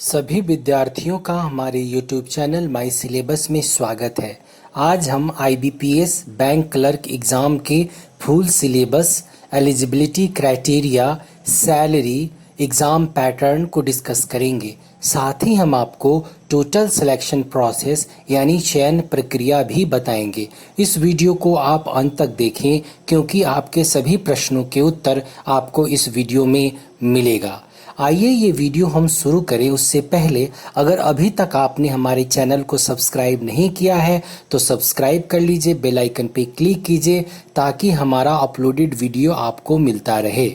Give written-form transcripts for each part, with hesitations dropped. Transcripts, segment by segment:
सभी विद्यार्थियों का हमारे YouTube चैनल माई सिलेबस में स्वागत है। आज हम IBPS बैंक क्लर्क एग्ज़ाम के full syllabus, eligibility criteria, salary, exam pattern को डिस्कस करेंगे। साथ ही हम आपको टोटल सिलेक्शन प्रोसेस यानी चयन प्रक्रिया भी बताएंगे। इस वीडियो को आप अंत तक देखें क्योंकि आपके सभी प्रश्नों के उत्तर आपको इस वीडियो में मिलेगा। आइए ये वीडियो हम शुरू करें उससे पहले अगर अभी तक आपने हमारे चैनल को सब्सक्राइब नहीं किया है तो सब्सक्राइब कर लीजिए, बेल आइकन पे क्लिक कीजिए ताकि हमारा अपलोडेड वीडियो आपको मिलता रहे।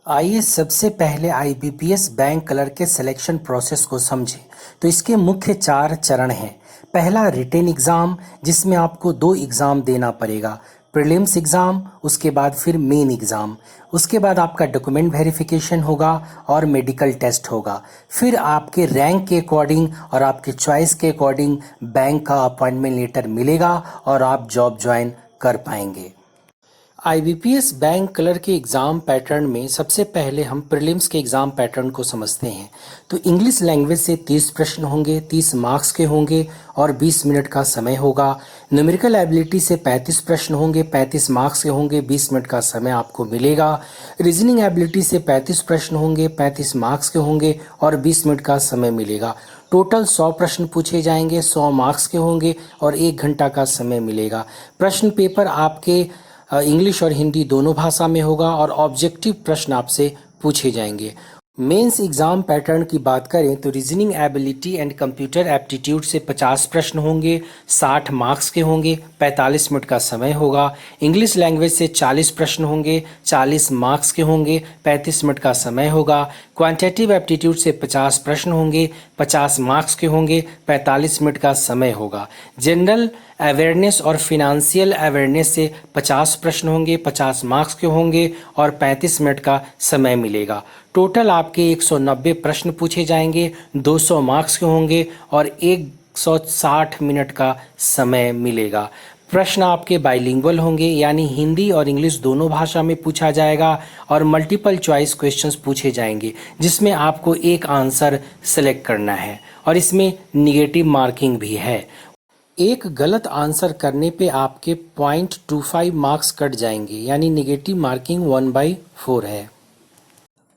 आइए सबसे पहले IBPS बैंक क्लर्क के सिलेक्शन प्रोसेस को समझें। तो इसके मुख्य 4 चरण हैं। पहला रिटेन एग्ज़ाम, जिसमें आपको 2 एग्ज़ाम देना पड़ेगा, प्रीलिम्स एग्ज़ाम, उसके बाद फिर मेन एग्ज़ाम। उसके बाद आपका डॉक्यूमेंट वेरिफिकेशन होगा और मेडिकल टेस्ट होगा। फिर आपके रैंक के अकॉर्डिंग और आपके चॉइस के अकॉर्डिंग बैंक का अपॉइंटमेंट लेटर मिलेगा और आप जॉब ज्वाइन कर पाएंगे। IBPS बैंक क्लर्क के एग्ज़ाम पैटर्न में सबसे पहले हम प्रीलिम्स के एग्ज़ाम पैटर्न को समझते हैं। तो इंग्लिश लैंग्वेज से 30 प्रश्न होंगे, 30 मार्क्स के होंगे और 20 मिनट का समय होगा। न्यूमेरिकल एबिलिटी से 35 प्रश्न होंगे, 35 मार्क्स के होंगे, 20 मिनट का समय आपको मिलेगा। रीजनिंग एबिलिटी से 35 प्रश्न होंगे, 35 मार्क्स के होंगे और 20 मिनट का समय मिलेगा। टोटल 100 प्रश्न पूछे जाएंगे, 100 मार्क्स के होंगे और 1 घंटा का समय मिलेगा। प्रश्न पेपर आपके इंग्लिश और हिंदी दोनों भाषा में होगा और ऑब्जेक्टिव प्रश्न आपसे पूछे जाएंगे। मेंस एग्ज़ाम पैटर्न की बात करें तो reasoning ability and computer aptitude से 50 प्रश्न होंगे, 60 मार्क्स के होंगे, 45 मिनट का समय होगा। इंग्लिश लैंग्वेज से 40 प्रश्न होंगे, 40 मार्क्स के होंगे, 35 मिनट का समय होगा। क्वांटिटेटिव एप्टीट्यूड से 50 प्रश्न होंगे, 50 मार्क्स के होंगे, 45 मिनट का समय होगा। जनरल अवेयरनेस और फिनेंशियल अवेयरनेस से 50 प्रश्न होंगे, 50 मार्क्स के होंगे और 35 मिनट का समय मिलेगा। टोटल आपके 190 प्रश्न पूछे जाएंगे, 200 मार्क्स के होंगे और 160 मिनट का समय मिलेगा। प्रश्न आपके बाइलिंगुअल होंगे यानी हिंदी और इंग्लिश दोनों भाषा में पूछा जाएगा और मल्टीपल चॉइस क्वेश्चंस पूछे जाएंगे जिसमें आपको एक आंसर सेलेक्ट करना है और इसमें निगेटिव मार्किंग भी है। एक गलत आंसर करने पे आपके 0.25 मार्क्स कट जाएंगे यानी निगेटिव मार्किंग 1/4 है।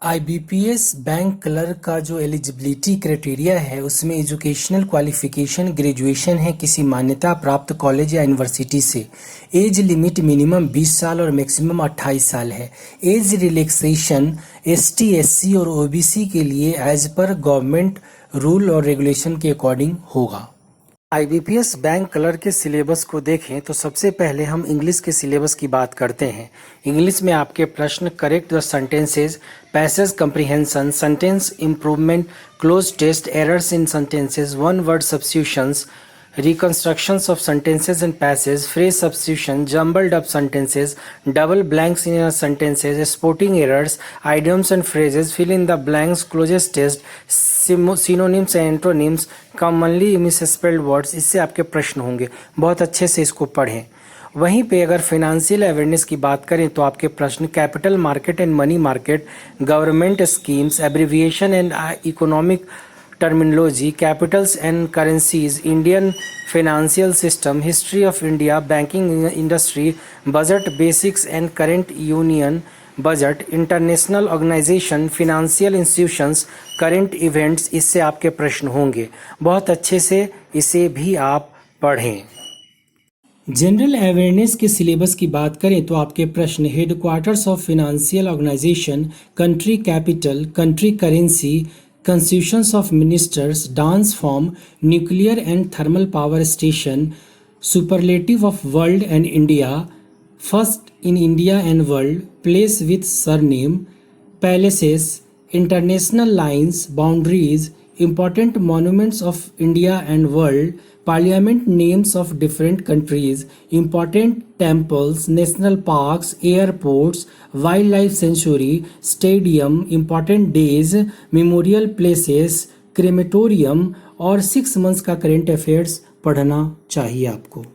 IBPS बैंक क्लर्क का जो एलिजिबिलिटी क्राइटेरिया है उसमें एजुकेशनल क्वालिफिकेशन ग्रेजुएशन है किसी मान्यता प्राप्त कॉलेज या यूनिवर्सिटी से। एज लिमिट मिनिमम 20 साल और मैक्सिमम 28 साल है। एज रिलैक्सेशन ST SC और OBC के लिए एज पर गवर्नमेंट रूल और रेगुलेशन के अकॉर्डिंग होगा। IBPS बैंक क्लर्क के सिलेबस को देखें तो सबसे पहले हम इंग्लिश के सिलेबस की बात करते हैं। इंग्लिश में आपके प्रश्न correct the sentences, passage comprehension, sentence improvement, cloze test, errors in sentences, one word substitutions, reconstructions of sentences and passages, phrase substitution, jumbled up sentences, double blanks in sentences, spotting errors, idioms and phrases, fill in the blanks, closest test, synonyms and antonyms, commonly misspelled words। इससे आपके प्रश्न होंगे, बहुत अच्छे से इसको पढ़ें। वहीं पे अगर फाइनेंशियल अवेयरनेस की बात करें तो आपके प्रश्न capital market and money market, government schemes, abbreviation and economic terminology, capitals and currencies, Indian financial system, history of India, banking industry, budget basics and current union budget, international organization, financial institutions, current events, इससे आपके प्रश्न होंगे। बहुत अच्छे से इसे भी आप पढ़ें। जनरल अवेयरनेस के सिलेबस की बात करें तो आपके प्रश्न headquarters of financial organization, country capital, country currency, Constitutions of Ministers, dance form, nuclear and thermal power station, superlative of world and India, first in India and world, place with surname, palaces, international lines, boundaries, important monuments of India and world, parliament names of different countries, important temples, national parks, airports, wildlife sanctuary, stadium, important days, memorial places, crematorium और 6 months का current affairs पढ़ना चाहिए आपको।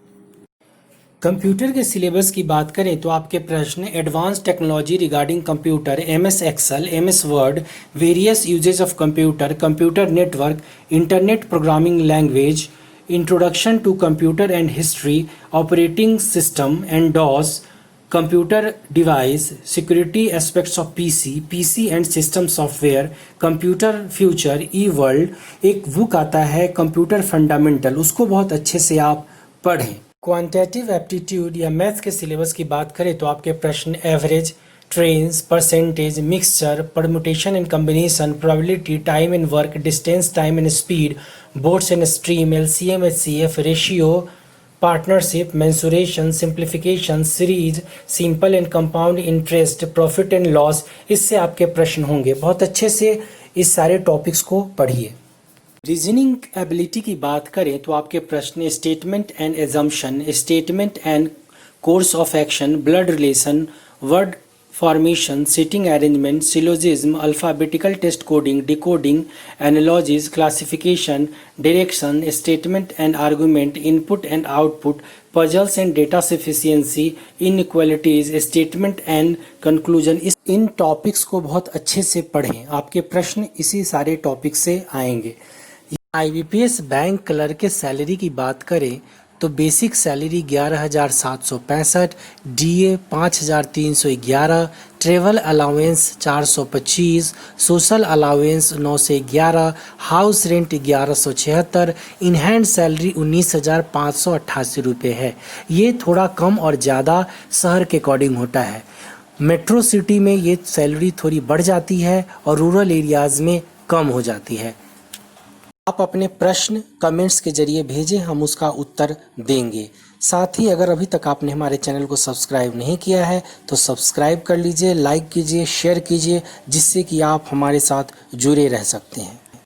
Computer के syllabus की बात करें तो आपके प्रश्न advance technology regarding computer, MS Excel, MS Word, various usages of computer, computer network, internet programming language, introduction to computer and history, operating system and DOS, computer device, security aspects of PC and system software, computer future, e world. एक book आता है computer fundamental, उसको बहुत अच्छे से आप पढ़ें। Quantitative aptitude या मैथ के सिलेबस की बात करें तो आपके प्रश्न average, trains, percentage, mixture, permutation and combination, probability, time and work, distance, time and speed, boards and stream, LCM, HCF, ratio, partnership, mensuration, simplification, series, simple and compound interest, profit and loss, इससे आपके प्रश्न होंगे। बहुत अच्छे से इस सारे topics को पढ़िए। रीजनिंग एबिलिटी की बात करें तो आपके प्रश्न statement and assumption, statement and course of action, blood relation, word formation, sitting arrangement, syllogism, alphabetical test coding, decoding, analogies, classification, direction, statement and argument, input and output, puzzles and data sufficiency, inequalities, statement and conclusion. इन topics को बहुत अच्छे से पढ़ें, आपके प्रश्न इसी सारे टॉपिक से आएंगे। आईबीपीएस बैंक क्लर्क के सैलरी की बात करें तो basic salary 11,765, DA 5,311, travel allowance 425, social allowance 9 से 11, house rent 1176, in hand salary 19,588 रुपये है। ये थोड़ा कम और ज़्यादा शहर के अकॉर्डिंग होता है। मेट्रो सिटी में ये सैलरी थोड़ी बढ़ जाती है और रूरल एरियाज़ में कम हो जाती है। आप अपने प्रश्न कमेंट्स के जरिए भेजें, हम उसका उत्तर देंगे। साथ ही अगर अभी तक आपने हमारे चैनल को सब्सक्राइब नहीं किया है तो सब्सक्राइब कर लीजिए, लाइक कीजिए, शेयर कीजिए, जिससे कि आप हमारे साथ जुड़े रह सकते हैं।